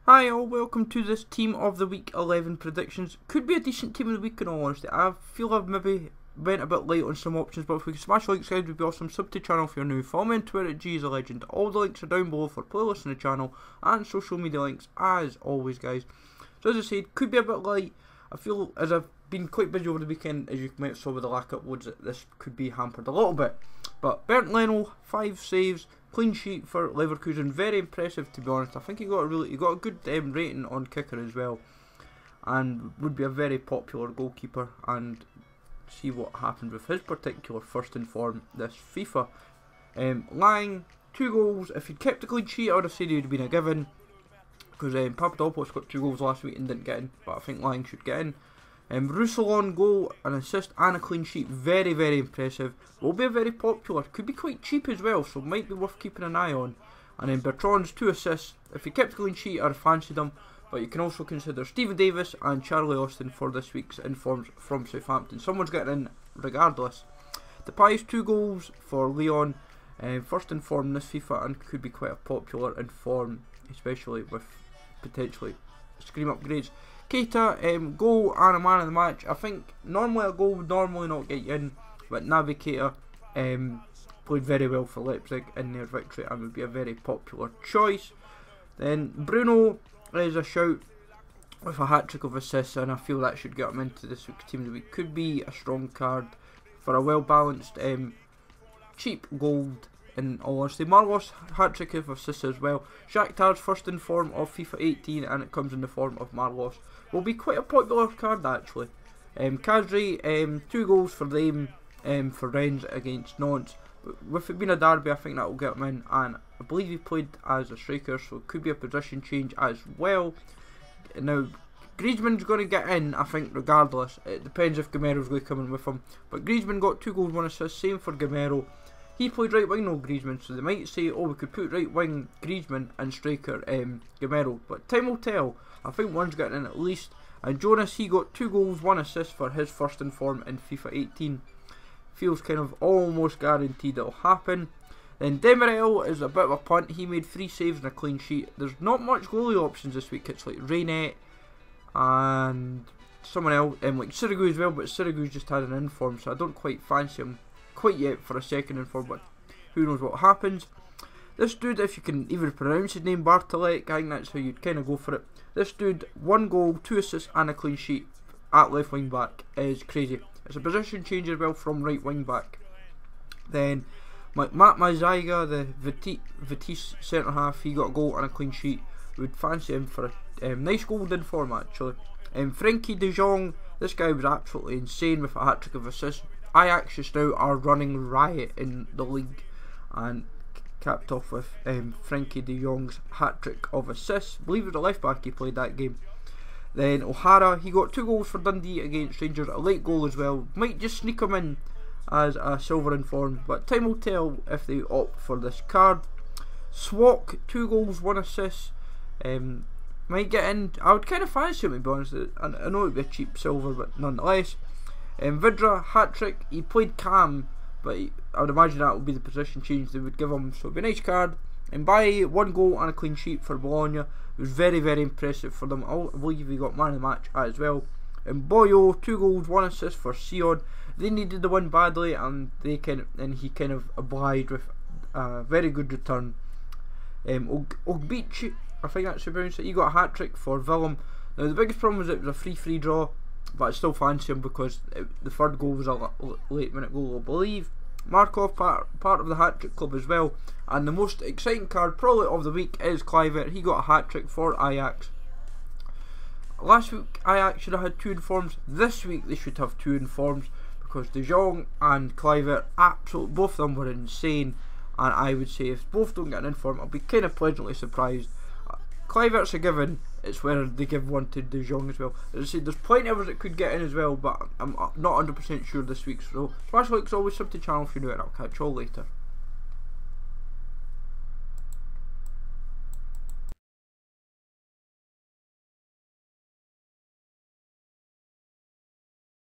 Hi all, welcome to this Team of the Week 11 predictions. Could be a decent Team of the Week in all honesty. I feel I've maybe went a bit light on some options, but if we can smash the likes guys would be awesome. Sub to the channel if you're new. Follow me on Twitter at GIsaLegend. All the links are down below for playlists on the channel and social media links as always guys. So as I said, could be a bit light. I feel as I've been quite busy over the weekend, as you might have saw with the lack of uploads, that this could be hampered a little bit. But Leno, 5 saves. Clean sheet for Leverkusen, very impressive to be honest. I think he got a good rating on kicker as well, and would be a very popular goalkeeper. And see what happened with his particular first in form this FIFA. Lang, 2 goals. If he'd kept the clean sheet, I would have said he would have been a given, because Papadopoulos got 2 goals last week and didn't get in, but I think Lang should get in. Roussillon goal, an assist and a clean sheet, very impressive. Will be a very popular, could be quite cheap as well, so might be worth keeping an eye on. And then Bertrand's 2 assists. If he kept a clean sheet I'd have fancied him, but you can also consider Stephen Davis and Charlie Austin for this week's informs from Southampton. Someone's getting in regardless. Depay's 2 goals for Lyon, first in form this FIFA and could be quite a popular in form, especially with potentially scream upgrades. Keita, goal and a man of the match. I think normally a goal would normally not get you in, but Naby Keita played very well for Leipzig in their victory and would be a very popular choice. Then Bruno is a shout with a hat-trick of assists, and I feel that should get him into this week's Team of the Week. Could be a strong card for a well-balanced, cheap gold. In all honesty, Marlos hat-trick of assists as well. Shakhtar's first in form of FIFA 18 and it comes in the form of Marlos. Will be quite a popular card actually. Kadri, 2 goals for them for Rennes against Nantes. With it being a derby, I think that will get him in, and I believe he played as a striker, so it could be a position change as well. Now, Griezmann's going to get in, I think, regardless. It depends if Gamero's going to come in with him. But Griezmann got 2 goals, 1 assist, same for Gamero. He played right wing, no Griezmann, so they might say, oh, we could put right wing Griezmann and striker Gamero. But time will tell. I think one's getting in at least. And Jonas, he got 2 goals, 1 assist for his first in form in FIFA 18. Feels kind of almost guaranteed it'll happen. Then Demirel is a bit of a punt. He made 3 saves and a clean sheet. There's not much goalie options this week. It's like Reynet and someone else, like Sirigu as well, but Sirigu just had an in form, so I don't quite fancy him quite yet for a second in form, but who knows what happens. This dude, if you can even pronounce his name, Bartolek, I think that's how you'd kind of go for it. This dude, 1 goal, 2 assists and a clean sheet at left wing back is crazy. It's a position change as well from right wing back. Then Matt Maziga, the Vitesse centre half, he got a goal and a clean sheet. Would fancy him for a nice golden form actually. Frenkie de Jong, this guy was absolutely insane with a hat-trick of assists. Ajax just now are running riot in the league, and capped off with Frenkie de Jong's hat-trick of assists. I believe it was a left back he played that game. Then O'Hara, he got 2 goals for Dundee against Rangers, a late goal as well. Might just sneak him in as a silver in form, but time will tell if they opt for this card. Swok, 2 goals, 1 assist. Might get in. I would kind of fancy him to be honest. I know it would be a cheap silver, but nonetheless. Vidra, hat-trick, he played Cam, but I would imagine that would be the position change they would give him, so it would be a nice card. And Mbaye, 1 goal and a clean sheet for Bologna. It was very impressive for them. I believe he got man of the match as well. And Boyo, 2 goals, 1 assist for Sion. They needed the win badly, and he kind of obliged with a very good return. Ogbeach, I think that's how you pronounce it, he got a hat-trick for Willem. Now the biggest problem was it was a free draw, but I still fancy him because the third goal was a late minute goal, I believe. Markov, part of the hat-trick club as well. And the most exciting card probably of the week is Kluivert. He got a hat-trick for Ajax. Last week Ajax should have had 2 informs. This week they should have 2 informs, because De Jong and Kluivert, absolutely both of them were insane. And I would say if both don't get an inform, I'll be kind of pleasantly surprised. Kluivert's a given. It's whether they give one to De Jong as well. As I said, there's plenty of others that could get in as well, but I'm not 100% sure this week. So smash likes always, sub to the channel if you're new, and I'll catch you all later.